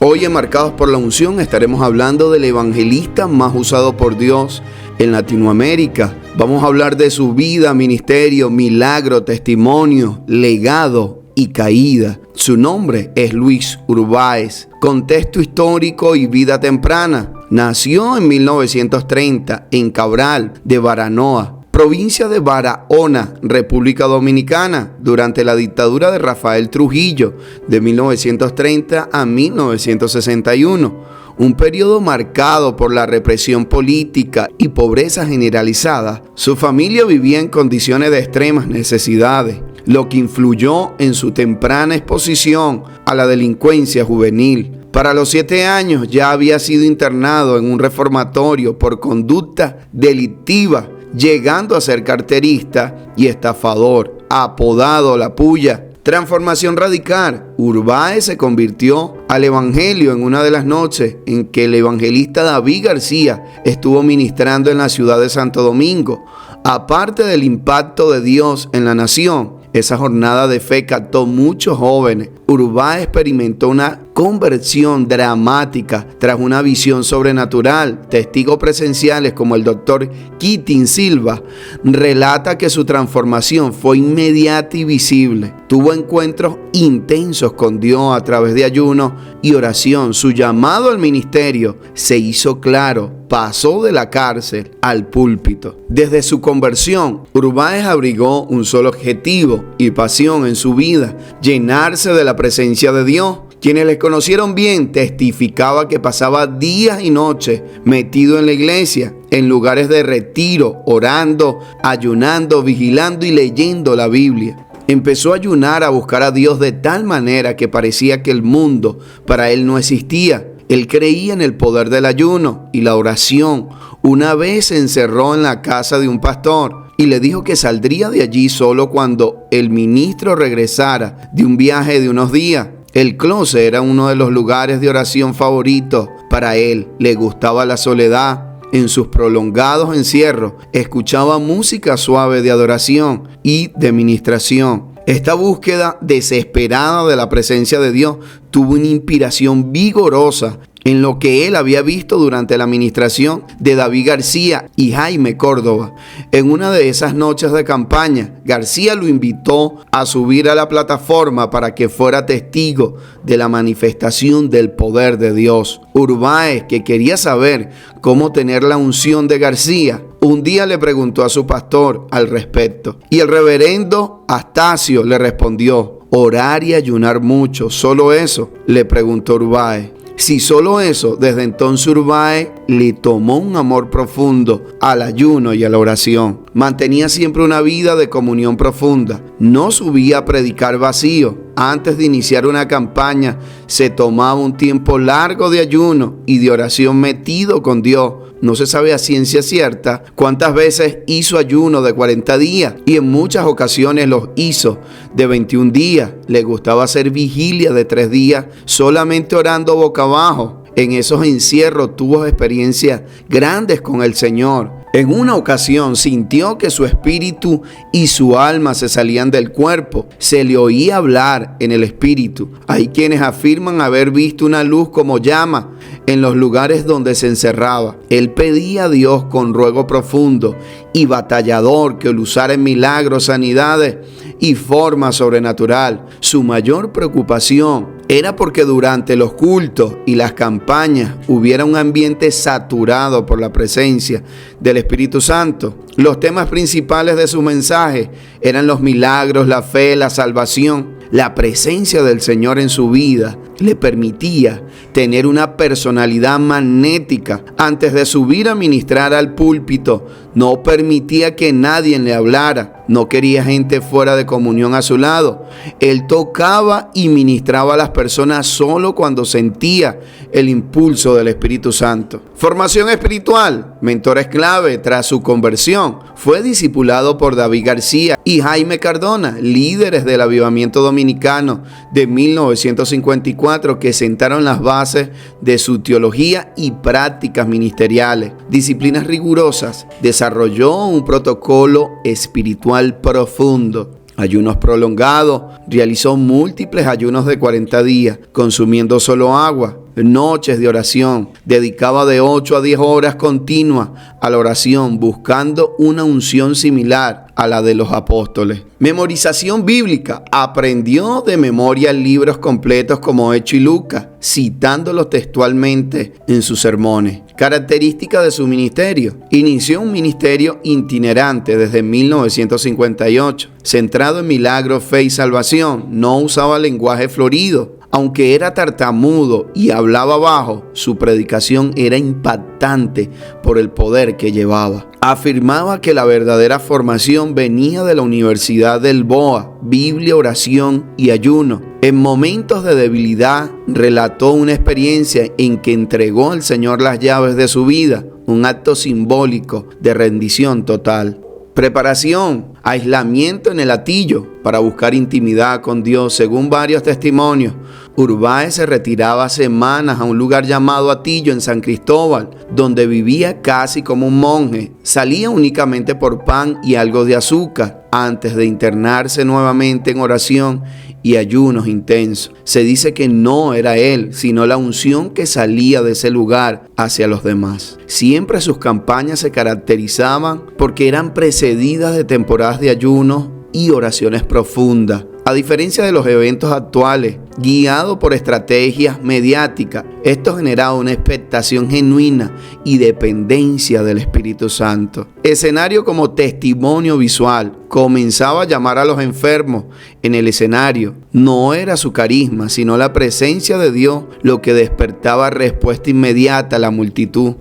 Hoy en Marcados por la Unción estaremos hablando del evangelista más usado por Dios en Latinoamérica. Vamos a hablar de su vida, ministerio, milagro, testimonio, legado y caída. Su nombre es Luis Urbáez. Contexto histórico y vida temprana. Nació en 1930 en Cabral de Baranoa, provincia de Barahona, República Dominicana, durante la dictadura de Rafael Trujillo de 1930 a 1961. Un periodo marcado por la represión política y pobreza generalizada. Su familia vivía en condiciones de extremas necesidades, lo que influyó en su temprana exposición a la delincuencia juvenil. Para los 7 años ya había sido internado en un reformatorio por conducta delictiva, llegando a ser carterista y estafador, apodado La Puya. Transformación radical. Urbáez se convirtió al evangelio en una de las noches en que el evangelista David García estuvo ministrando en la ciudad de Santo Domingo. Aparte del impacto de Dios en la nación, esa jornada de fe captó muchos jóvenes. Urbáez experimentó una conversión dramática tras una visión sobrenatural. Testigos presenciales como el doctor Kitin Silva relata que su transformación fue inmediata y visible. Tuvo encuentros intensos con Dios a través de ayuno y oración. Su llamado al ministerio se hizo claro. Pasó de la cárcel al púlpito. Desde su conversión, Urbáez abrigó un solo objetivo y pasión en su vida: llenarse de la presencia de Dios. Quienes le conocieron bien testificaba que pasaba días y noches metido en la iglesia, en lugares de retiro, orando, ayunando, vigilando y leyendo la Biblia. Empezó a ayunar, a buscar a Dios de tal manera que parecía que el mundo para él no existía. Él creía en el poder del ayuno y la oración. Una vez se encerró en la casa de un pastor y le dijo que saldría de allí solo cuando el ministro regresara de un viaje de unos días. El closet era uno de los lugares de oración favoritos para él. Le gustaba la soledad. En sus prolongados encierros, escuchaba música suave de adoración y de ministración. Esta búsqueda desesperada de la presencia de Dios tuvo una inspiración vigorosa en lo que él había visto durante la ministración de David García y Jaime Córdoba. En una de esas noches de campaña, García lo invitó a subir a la plataforma para que fuera testigo de la manifestación del poder de Dios. Urbáez, que quería saber cómo tener la unción de García, un día le preguntó a su pastor al respecto, y el reverendo Astacio le respondió: orar y ayunar mucho, ¿solo eso?, le preguntó Urbáez. Si solo eso, desde entonces Urbáez le tomó un amor profundo al ayuno y a la oración. Mantenía siempre una vida de comunión profunda. No subía a predicar vacío. Antes de iniciar una campaña, se tomaba un tiempo largo de ayuno y de oración metido con Dios. No se sabe a ciencia cierta cuántas veces hizo ayuno de 40 días y en muchas ocasiones los hizo de 21 días. Le gustaba hacer vigilia de 3 días solamente orando boca abajo. En esos encierros tuvo experiencias grandes con el Señor. En una ocasión sintió que su espíritu y su alma se salían del cuerpo. Se le oía hablar en el espíritu. Hay quienes afirman haber visto una luz como llama en los lugares donde se encerraba. Él pedía a Dios con ruego profundo y batallador que lo usara en milagros, sanidades y forma sobrenatural. Su mayor preocupación era porque durante los cultos y las campañas hubiera un ambiente saturado por la presencia del Espíritu Santo. Los temas principales de su mensaje eran los milagros, la fe, la salvación. La presencia del Señor en su vida le permitía tener una personalidad magnética. Antes de subir a ministrar al púlpito, no permitía que nadie le hablara. No quería gente fuera de comunión a su lado. Él tocaba y ministraba a las personas solo cuando sentía el impulso del Espíritu Santo. Formación espiritual. Mentores clave tras su conversión. Fue discipulado por David García y Jaime Cardona, líderes del avivamiento dominicano de 1954, que sentaron las bases de su teología y prácticas ministeriales. Disciplinas rigurosas. Desarrolló un protocolo espiritual profundo. Ayunos prolongados. Realizó múltiples ayunos de 40 días, consumiendo solo agua. noches de oración. Dedicaba de 8 a 10 horas continuas a la oración, buscando una unción similar a la de los apóstoles. Memorización bíblica. Aprendió de memoria libros completos como Hechos y Lucas, citándolos textualmente en sus sermones. Característica de su ministerio. Inició un ministerio itinerante desde 1958, centrado en milagros, fe y salvación. No usaba lenguaje florido. Aunque era tartamudo y hablaba bajo, su predicación era impactante por el poder que llevaba. Afirmaba que la verdadera formación venía de la Universidad del BOA, Biblia, oración y ayuno. En momentos de debilidad, relató una experiencia en que entregó al Señor las llaves de su vida, un acto simbólico de rendición total. Preparación, aislamiento en el Hatillo para buscar intimidad con Dios. Según varios testimonios, Urbáez se retiraba semanas a un lugar llamado Hatillo en San Cristóbal, donde vivía casi como un monje. Salía únicamente por pan y algo de azúcar antes de internarse nuevamente en oración y ayunos intensos. Se dice que no era él, sino la unción que salía de ese lugar hacia los demás. Siempre sus campañas se caracterizaban porque eran precedidas de temporadas de ayuno y oraciones profundas. A diferencia de los eventos actuales, guiado por estrategias mediáticas, esto generaba una expectación genuina y dependencia del Espíritu Santo. Escenario como testimonio visual. Comenzaba a llamar a los enfermos en el escenario. No era su carisma, sino la presencia de Dios lo que despertaba respuesta inmediata a la multitud.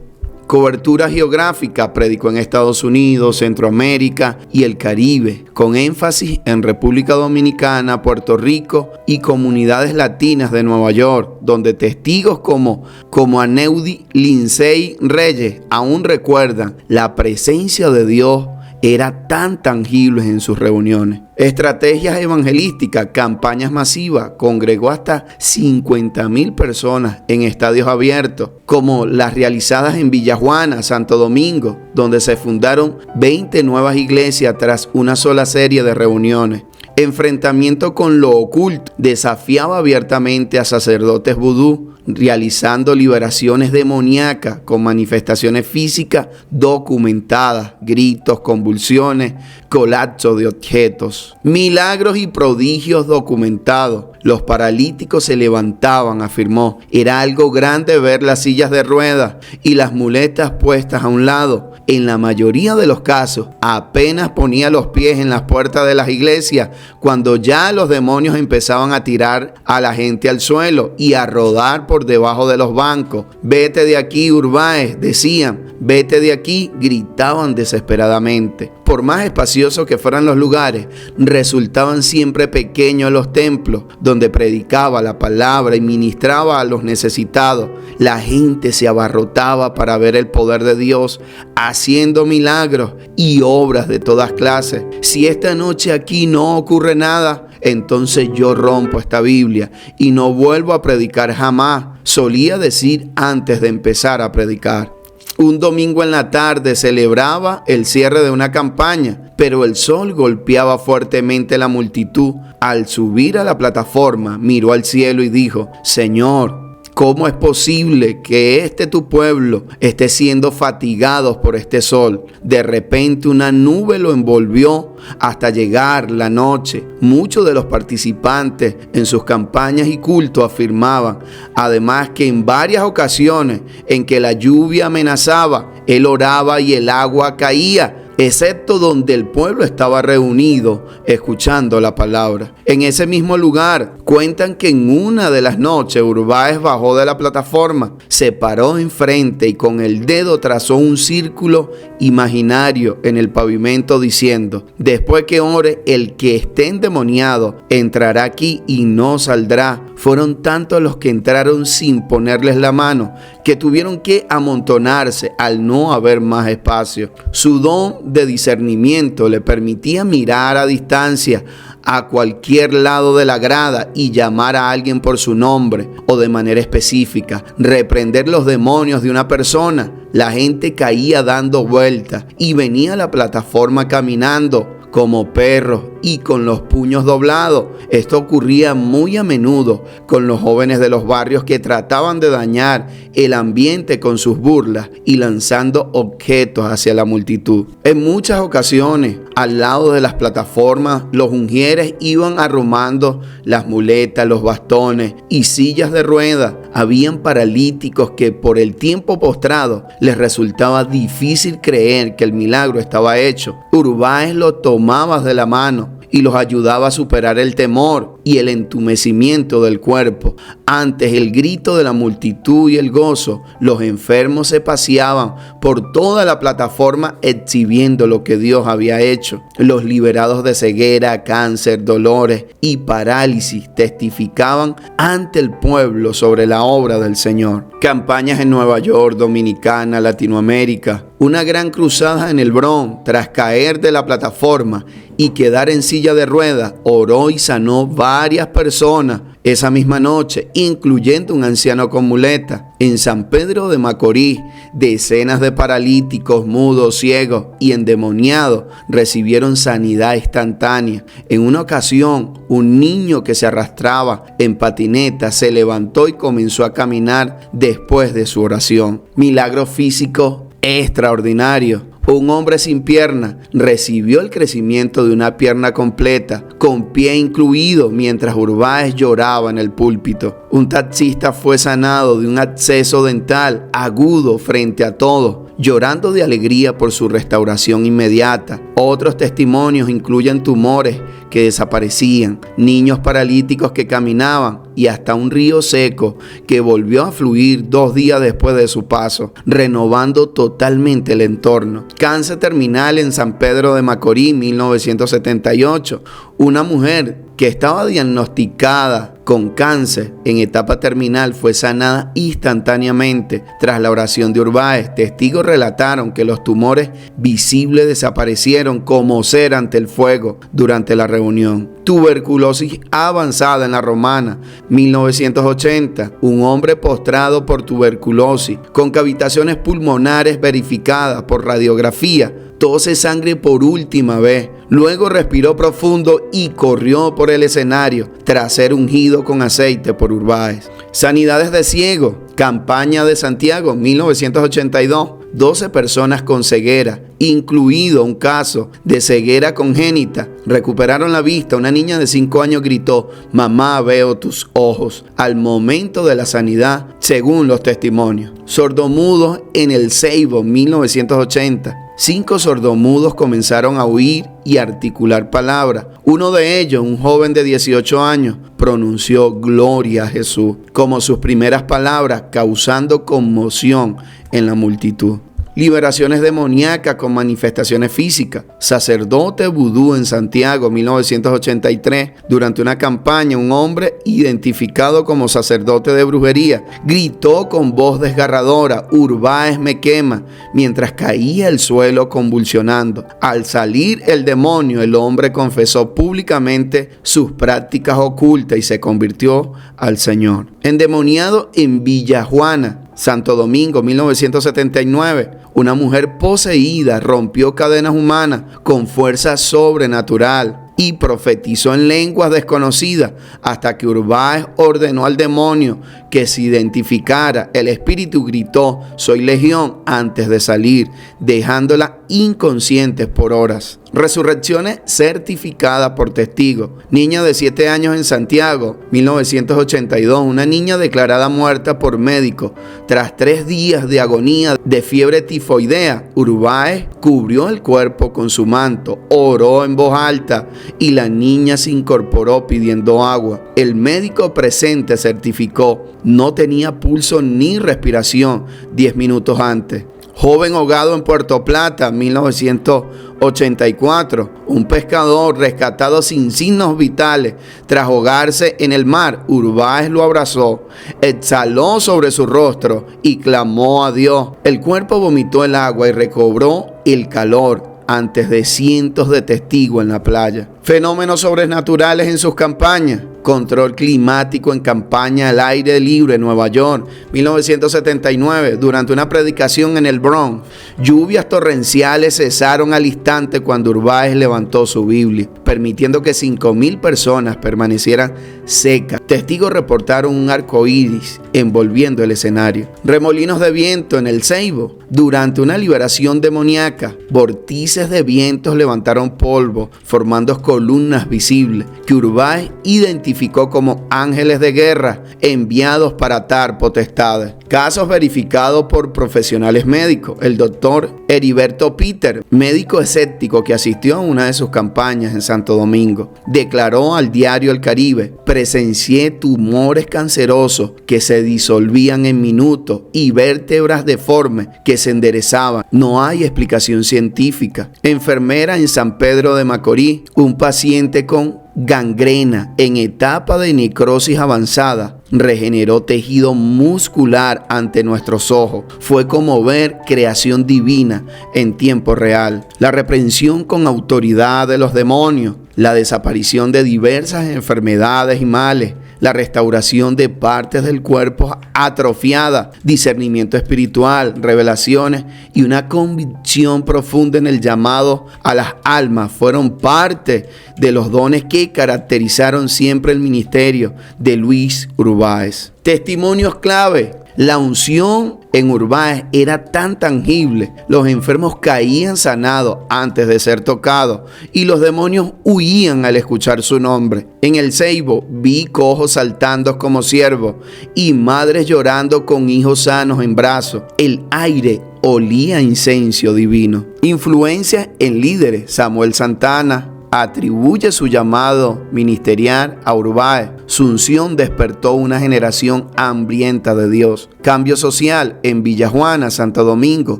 Cobertura geográfica. Predicó en Estados Unidos, Centroamérica y el Caribe, con énfasis en República Dominicana, Puerto Rico y comunidades latinas de Nueva York, donde testigos como Aneudi Lindsay Reyes aún recuerdan la presencia de Dios. Era tan tangible en sus reuniones. Estrategias evangelísticas, campañas masivas, congregó hasta 50,000 personas en estadios abiertos, como las realizadas en Villajuana, Santo Domingo, donde se fundaron 20 nuevas iglesias tras una sola serie de reuniones. Enfrentamiento con lo oculto. Desafiaba abiertamente a sacerdotes vudú, realizando liberaciones demoníacas con manifestaciones físicas documentadas, gritos, convulsiones, colapso de objetos. Milagros y prodigios documentados. Los paralíticos se levantaban, afirmó. Era algo grande ver las sillas de ruedas y las muletas puestas a un lado. En la mayoría de los casos, apenas ponía los pies en las puertas de las iglesias cuando ya los demonios empezaban a tirar a la gente al suelo y a rodar por debajo de los bancos. Vete de aquí, Urbáez, decían. Vete de aquí, gritaban desesperadamente. Por más espaciosos que fueran los lugares, resultaban siempre pequeños los templos donde predicaba la palabra y ministraba a los necesitados. La gente se abarrotaba para ver el poder de Dios haciendo milagros y obras de todas clases. Si esta noche aquí no ocurre nada, entonces yo rompo esta Biblia y no vuelvo a predicar jamás, solía decir antes de empezar a predicar. Un domingo en la tarde celebraba el cierre de una campaña, pero el sol golpeaba fuertemente la multitud. Al subir a la plataforma, miró al cielo y dijo: Señor, ¿cómo es posible que tu pueblo esté siendo fatigados por este sol? De repente una nube lo envolvió hasta llegar la noche. Muchos de los participantes en sus campañas y cultos afirmaban, además, que en varias ocasiones en que la lluvia amenazaba, él oraba y el agua caía, excepto donde el pueblo estaba reunido escuchando la palabra. En ese mismo lugar, cuentan que en una de las noches Urbáez bajó de la plataforma, se paró enfrente y con el dedo trazó un círculo imaginario en el pavimento diciendo: después que ore, el que esté endemoniado entrará aquí y no saldrá. Fueron tantos los que entraron sin ponerles la mano que tuvieron que amontonarse al no haber más espacio. Su don de discernimiento le permitía mirar a distancia a cualquier lado de la grada y llamar a alguien por su nombre o de manera específica, reprender los demonios de una persona. La gente caía dando vueltas y venía a la plataforma caminando como perros y con los puños doblados. Esto ocurría muy a menudo con los jóvenes de los barrios que trataban de dañar el ambiente con sus burlas y lanzando objetos hacia la multitud. En muchas ocasiones, al lado de las plataformas, los ujieres iban arrumando las muletas, los bastones y sillas de ruedas. Habían paralíticos que por el tiempo postrado les resultaba difícil creer que el milagro estaba hecho. Urbáez los tomaba de la mano y los ayudaba a superar el temor y el entumecimiento del cuerpo. Antes el grito de la multitud y el gozo, los enfermos se paseaban por toda la plataforma exhibiendo lo que Dios había hecho. Los liberados de ceguera, cáncer, dolores y parálisis testificaban ante el pueblo sobre la obra del Señor. Campañas en Nueva York, Dominicana, Latinoamérica. Una gran cruzada en el Bronx, tras caer de la plataforma y quedar en silla de ruedas, oró y sanó varias personas esa misma noche, incluyendo un anciano con muleta. En San Pedro de Macorís, decenas de paralíticos, mudos, ciegos y endemoniados recibieron sanidad instantánea. En una ocasión, un niño que se arrastraba en patineta se levantó y comenzó a caminar después de su oración. Milagros físicos extraordinarios. Un hombre sin pierna recibió el crecimiento de una pierna completa, con pie incluido, mientras Urbáez lloraba en el púlpito. Un taxista fue sanado de un absceso dental agudo frente a todos, llorando de alegría por su restauración inmediata. Otros testimonios incluyen tumores que desaparecían, niños paralíticos que caminaban y hasta un río seco que volvió a fluir 2 días después de su paso, renovando totalmente el entorno. Cáncer terminal en San Pedro de Macorís, 1978. Una mujer que estaba diagnosticada con cáncer en etapa terminal fue sanada instantáneamente tras la oración de Urbáez. Testigos relataron que los tumores visibles desaparecieron como cera ante el fuego durante la reunión. Tuberculosis avanzada en la Romana, 1980. Un hombre postrado por tuberculosis con cavitaciones pulmonares verificadas por radiografía tose sangre por última vez. Luego respiró profundo y corrió por el escenario tras ser ungido con aceite por Urbáez. Sanidades de ciego. Campaña de Santiago, 1982. 12 personas con ceguera, incluido un caso de ceguera congénita, recuperaron la vista. Una niña de 5 años gritó: "Mamá, veo tus ojos", al momento de la sanidad, según los testimonios. Sordomudos en el Ceibo, 1980. 5 sordomudos comenzaron a oír y articular palabras. Uno de ellos, un joven de 18 años, pronunció "Gloria a Jesús" como sus primeras palabras, causando conmoción en la multitud. Liberaciones demoníacas con manifestaciones físicas. Sacerdote vudú en Santiago, 1983. Durante una campaña, un hombre identificado como sacerdote de brujería gritó con voz desgarradora: "Urbáez me quema", mientras caía al suelo convulsionando. Al salir el demonio, el hombre confesó públicamente sus prácticas ocultas y se convirtió al Señor. Endemoniado en Villajuana, Santo Domingo, 1979. Una mujer poseída rompió cadenas humanas con fuerza sobrenatural y profetizó en lenguas desconocidas hasta que Urbáez ordenó al demonio que se identificara. El espíritu gritó: "Soy legión", antes de salir, dejándola inconsciente por horas. Resurrecciones certificadas por testigos. Niña de 7 años en Santiago, 1982. Una niña declarada muerta por médicos tras 3 días de agonía de fiebre tifoidea. Urbáez cubrió el cuerpo con su manto, oró en voz alta y la niña se incorporó pidiendo agua. El médico presente certificó: no tenía pulso ni respiración 10 minutos antes. Joven ahogado en Puerto Plata, 1984. Un pescador rescatado sin signos vitales tras ahogarse en el mar. Urbáez lo abrazó, exhaló sobre su rostro y clamó a Dios. El cuerpo vomitó el agua y recobró el calor antes de cientos de testigos en la playa. Fenómenos sobrenaturales en sus campañas. control climático en campaña al aire libre en Nueva York, 1979, durante una predicación en el Bronx. Lluvias torrenciales cesaron al instante cuando Urbáez levantó su Biblia, permitiendo que 5,000 personas permanecieran secas. Testigos reportaron un arco iris envolviendo el escenario. Remolinos de viento en el Ceibo. Durante una liberación demoníaca, vórtices de vientos levantaron polvo, formando columnas visibles que Urbáez identificó como ángeles de guerra enviados para atar potestades. Casos verificados por profesionales médicos. El doctor Heriberto Peter, médico escéptico que asistió a una de sus campañas en Santo Domingo, declaró al diario El Caribe: presencié tumores cancerosos que se disolvían en minutos y vértebras deformes que se enderezaban. No hay explicación científica. Enfermera en San Pedro de Macorís, un paciente con gangrena en etapa de necrosis avanzada regeneró tejido muscular ante nuestros ojos. Fue como ver creación divina en tiempo real. La reprensión con autoridad de los demonios, la desaparición de diversas enfermedades y males, la restauración de partes del cuerpo atrofiadas, discernimiento espiritual, revelaciones y una convicción profunda en el llamado a las almas fueron parte de los dones que caracterizaron siempre el ministerio de Luis Urbáez. Testimonios clave. La unción en Urbáez era tan tangible. Los enfermos caían sanados antes de ser tocados y los demonios huían al escuchar su nombre. En el Ceibo vi cojos saltando como ciervos y madres llorando con hijos sanos en brazos. El aire olía a incienso divino. Influencia en líderes. Samuel Santana atribuye su llamado ministerial a Urbáez. Su unción despertó una generación hambrienta de Dios. Cambio social en Villa Juana, Santo Domingo.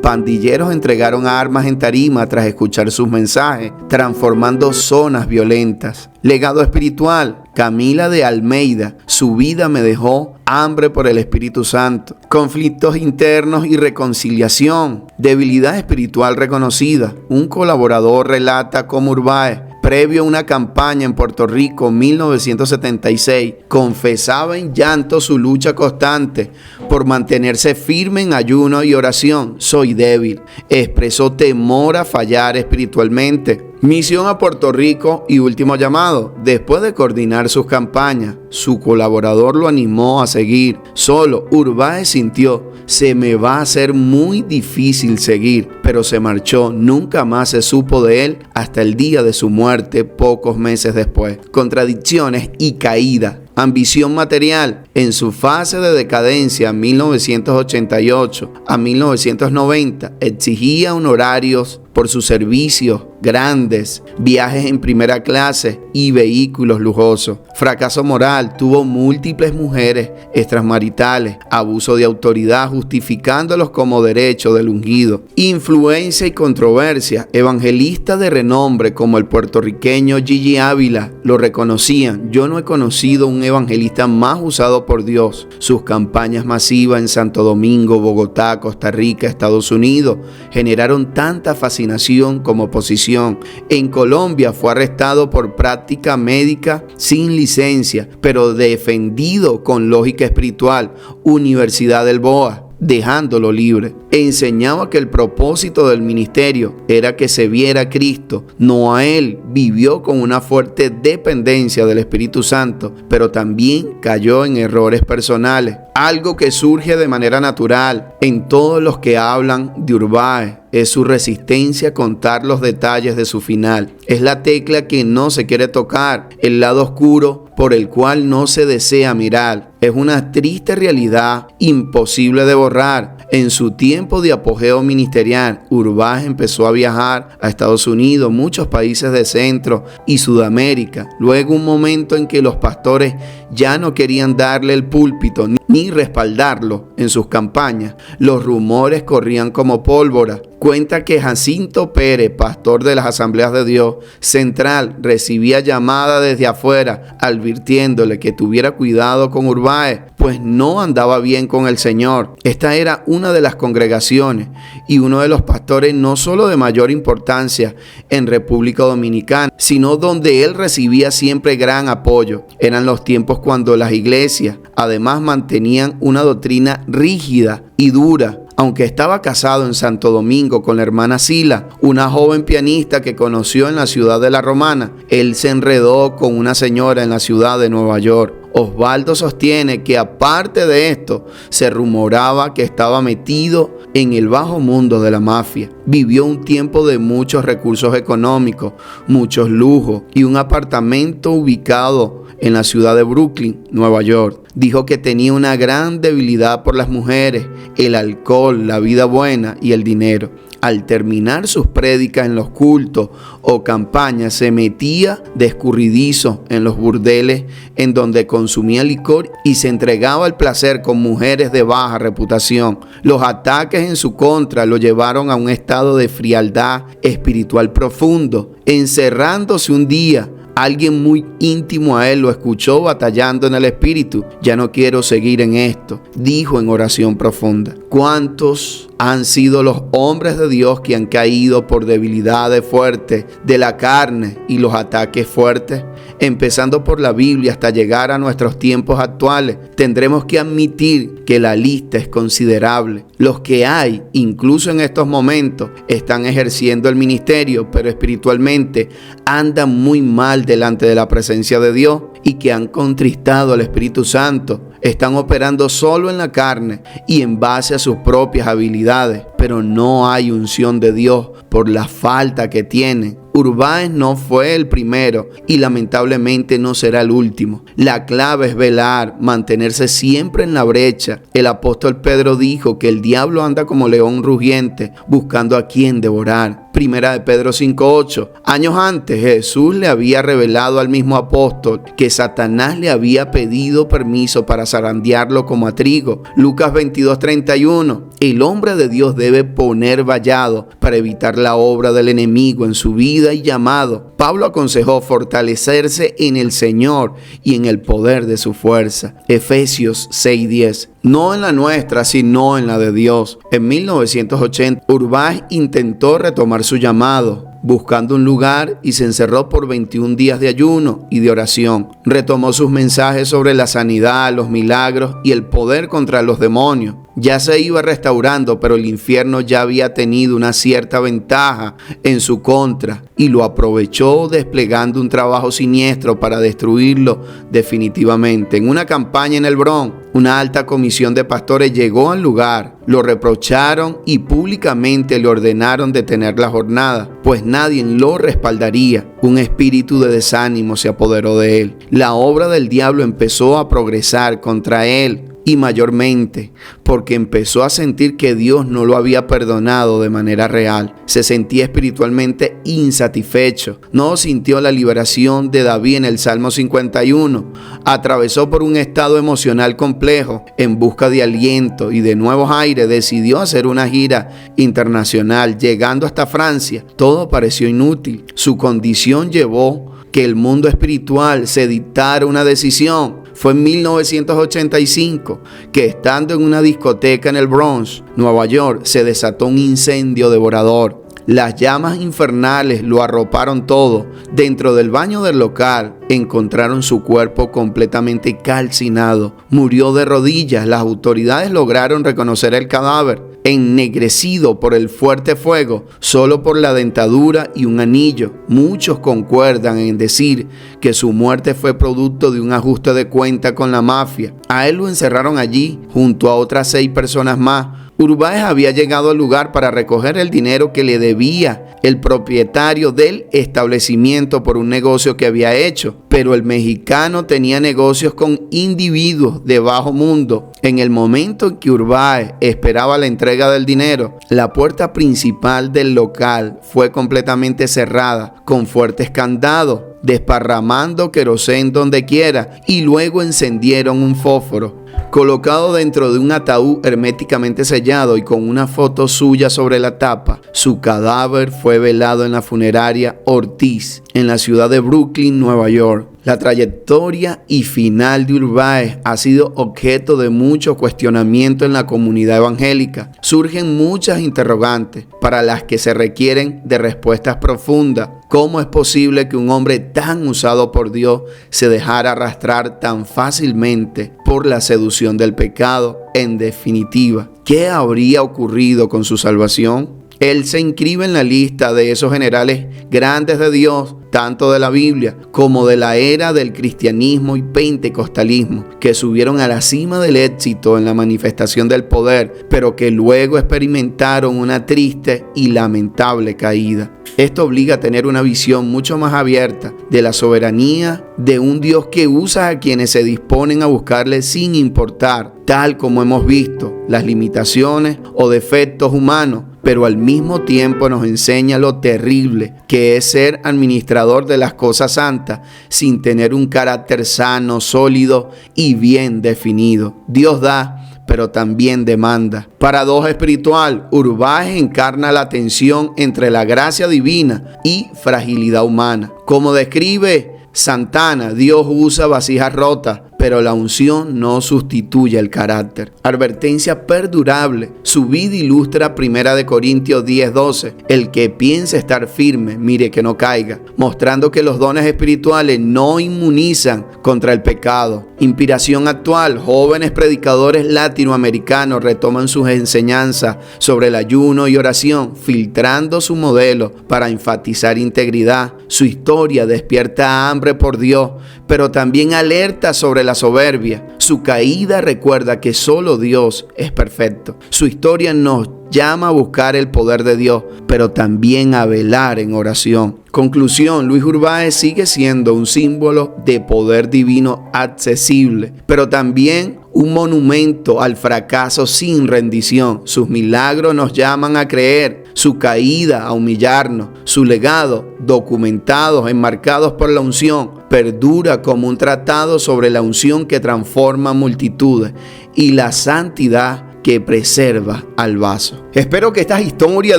Pandilleros entregaron armas en tarima tras escuchar sus mensajes, transformando zonas violentas. Legado espiritual. Camila de Almeida, su vida me dejó hambre por el Espíritu Santo. Conflictos internos y reconciliación. Debilidad espiritual reconocida. Un colaborador relata cómo Urbáez, previo a una campaña en Puerto Rico en 1976, confesaba en llanto su lucha constante por mantenerse firme en ayuno y oración. Soy débil. Expresó temor a fallar espiritualmente. Misión a Puerto Rico y último llamado. Después de coordinar sus campañas, su colaborador lo animó a seguir. Solo Urbáez sintió: se me va a hacer muy difícil seguir, pero se marchó. Nunca más se supo de él hasta el día de su muerte, pocos meses después. Contradicciones y caída. Ambición material. En su fase de decadencia 1988 a 1990 exigía honorarios por sus servicios grandes, viajes en primera clase y vehículos lujosos. Fracaso moral. Tuvo múltiples mujeres extramaritales. Abuso de autoridad justificándolos como derecho del ungido. Influencia y controversia. Evangelistas de renombre como el puertorriqueño Gigi Ávila lo reconocían. Yo no he conocido un evangelista más usado por Dios. Sus campañas masivas en Santo Domingo, Bogotá, Costa Rica, Estados Unidos generaron tanta fascinación como oposición. En Colombia fue arrestado por práctica médica sin licencia, pero defendido con lógica espiritual. Universidad del Boa, dejándolo libre. Enseñaba que el propósito del ministerio era que se viera a Cristo, no a él. Vivió con una fuerte dependencia del Espíritu Santo, pero también cayó en errores personales, algo que surge de manera natural en todos los que hablan de Urbáez. Es su resistencia a contar los detalles de su final. Es la tecla que no se quiere tocar, el lado oscuro por el cual no se desea mirar. Es una triste realidad imposible de borrar. En su tiempo de apogeo ministerial, Urbáez empezó a viajar a Estados Unidos, muchos países de Centro y Sudamérica. Luego un momento en que los pastores ya no querían darle el púlpito ni respaldarlo en sus campañas. Los rumores corrían como pólvora. cuenta que Jacinto Pérez, pastor de las Asambleas de Dios Central, recibía llamada desde afuera advirtiéndole que tuviera cuidado con Urbáez, pues no andaba bien con el Señor. Esta era una de las congregaciones y uno de los pastores no solo de mayor importancia en República Dominicana, sino donde él recibía siempre gran apoyo. Eran los tiempos cuando las iglesias además mantenían una doctrina rígida y dura. Aunque estaba casado en Santo Domingo con la hermana Sila, una joven pianista que conoció en la ciudad de La Romana, él se enredó con una señora en la ciudad de Nueva York. Osvaldo sostiene que aparte de esto, se rumoraba que estaba metido en el bajo mundo de la mafia. Vivió un tiempo de muchos recursos económicos, muchos lujos y un apartamento ubicado en la ciudad de Brooklyn, Nueva York. Dijo que tenía una gran debilidad por las mujeres, el alcohol, la vida buena y el dinero. Al terminar sus prédicas en los cultos o campañas, se metía de escurridizo en los burdeles en donde consumía licor y se entregaba al placer con mujeres de baja reputación. Los ataques en su contra lo llevaron a un estado de frialdad espiritual profundo. Encerrándose un día, alguien muy íntimo a él lo escuchó batallando en el espíritu. Ya no quiero seguir en esto, dijo en oración profunda. ¿Cuántos han sido los hombres de Dios que han caído por debilidades fuertes de la carne y los ataques fuertes? Empezando por la Biblia hasta llegar a nuestros tiempos actuales, tendremos que admitir que la lista es considerable. Los que hay, incluso en estos momentos, están ejerciendo el ministerio, pero espiritualmente andan muy mal delante de la presencia de Dios y que han contristado al Espíritu Santo. Están operando solo en la carne y en base a sus propias habilidades, pero no hay unción de Dios por la falta que tienen. Urbáez no fue el primero y lamentablemente no será el último. La clave es velar, mantenerse siempre en la brecha. El apóstol Pedro dijo que el diablo anda como león rugiente buscando a quien devorar. Primera de Pedro 5:8. Años antes Jesús le había revelado al mismo apóstol que Satanás le había pedido permiso para zarandearlo como a trigo. Lucas 22:31. El hombre de Dios debe poner vallado para evitar la obra del enemigo en su vida y llamado. Pablo aconsejó fortalecerse en el Señor y en el poder de su fuerza. Efesios 6:10. No en la nuestra, sino en la de Dios. En 1980, Urbáez intentó retomar su llamado, buscando un lugar, y se encerró por 21 días de ayuno y de oración. Retomó sus mensajes sobre la sanidad, los milagros y el poder contra los demonios. Ya se iba restaurando, pero el infierno ya había tenido una cierta ventaja en su contra y lo aprovechó desplegando un trabajo siniestro para destruirlo definitivamente. En una campaña en el Bronx, una alta comisión de pastores llegó al lugar, lo reprocharon y públicamente le ordenaron detener la jornada, pues nadie lo respaldaría. Un espíritu de desánimo se apoderó de él. La obra del diablo empezó a progresar contra él, y mayormente porque empezó a sentir que Dios no lo había perdonado de manera real. Se sentía espiritualmente insatisfecho. No sintió la liberación de David en el Salmo 51. Atravesó por un estado emocional complejo. En busca de aliento y de nuevos aires, decidió hacer una gira internacional, llegando hasta Francia. Todo pareció inútil. Su condición llevó que el mundo espiritual se dictara una decisión. Fue en 1985 que, estando en una discoteca en el Bronx, Nueva York, se desató un incendio devorador. Las llamas infernales lo arroparon todo. Dentro del baño del local encontraron su cuerpo completamente calcinado. Murió de rodillas. Las autoridades lograron reconocer el cadáver, ennegrecido por el fuerte fuego, solo por la dentadura y un anillo. Muchos concuerdan en decir que su muerte fue producto de un ajuste de cuenta con la mafia. A él lo encerraron allí junto a otras 6 personas más. Urbáez había llegado al lugar para recoger el dinero que le debía el propietario del establecimiento por un negocio que había hecho, pero el mexicano tenía negocios con individuos de bajo mundo. En el momento en que Urbáez esperaba la entrega del dinero, la puerta principal del local fue completamente cerrada con fuertes candados, desparramando querosén donde quiera, y luego encendieron un fósforo. colocado dentro de un ataúd herméticamente sellado y con una foto suya sobre la tapa. Su cadáver fue velado en la funeraria Ortiz, en la ciudad de Brooklyn, Nueva York. La trayectoria y final de Urbáez ha sido objeto de mucho cuestionamiento en la comunidad evangélica. Surgen muchas interrogantes para las que se requieren de respuestas profundas. ¿Cómo es posible que un hombre tan usado por Dios se dejara arrastrar tan fácilmente por la seducción del pecado? En definitiva, ¿qué habría ocurrido con su salvación? Él se inscribe en la lista de esos generales grandes de Dios, tanto de la Biblia como de la era del cristianismo y pentecostalismo, que subieron a la cima del éxito en la manifestación del poder, pero que luego experimentaron una triste y lamentable caída. Esto obliga a tener una visión mucho más abierta de la soberanía de un Dios que usa a quienes se disponen a buscarle sin importar, tal como hemos visto, las limitaciones o defectos humanos, pero al mismo tiempo nos enseña lo terrible que es ser administrador de las cosas santas sin tener un carácter sano, sólido y bien definido. Dios da, pero también demanda. Paradoja espiritual, Urbáez encarna la tensión entre la gracia divina y fragilidad humana. Como describe Santana, Dios usa vasijas rotas, pero la unción no sustituye el carácter. Advertencia perdurable. Su vida ilustra 1 Corintios 10:12. El que piense estar firme, mire que no caiga, mostrando que los dones espirituales no inmunizan contra el pecado. Inspiración actual. Jóvenes predicadores latinoamericanos retoman sus enseñanzas sobre el ayuno y oración, filtrando su modelo para enfatizar integridad. Su historia despierta hambre por Dios, pero también alerta sobre la soberbia. Su caída recuerda que solo Dios es perfecto. Su historia nos llama a buscar el poder de Dios, pero también a velar en oración. Conclusión, Luis Urbáez sigue siendo un símbolo de poder divino accesible, pero también un monumento al fracaso sin rendición. Sus milagros nos llaman a creer, su caída a humillarnos, su legado, documentados, enmarcados por la unción, perdura como un tratado sobre la unción que transforma multitudes y la santidad que preserva al vaso. Espero que estas historias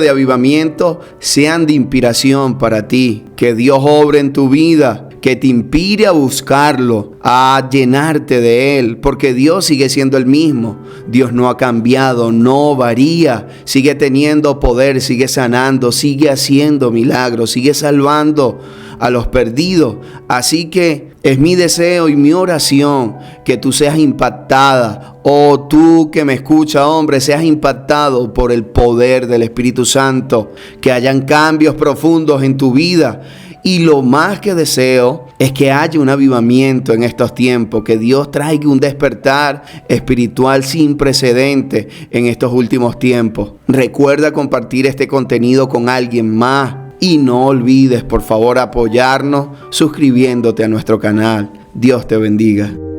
de avivamiento sean de inspiración para ti, que Dios obre en tu vida, que te inspire a buscarlo, a llenarte de Él, porque Dios sigue siendo el mismo. Dios no ha cambiado, no varía, sigue teniendo poder, sigue sanando, sigue haciendo milagros, sigue salvando a los perdidos. Así que es mi deseo y mi oración que tú seas impactada, o tú que me escuchas, hombre, seas impactado por el poder del Espíritu Santo, que hayan cambios profundos en tu vida. Y lo más que deseo es que haya un avivamiento en estos tiempos, que Dios traiga un despertar espiritual sin precedente en estos últimos tiempos. Recuerda compartir este contenido con alguien más y no olvides, por favor, apoyarnos suscribiéndote a nuestro canal. Dios te bendiga.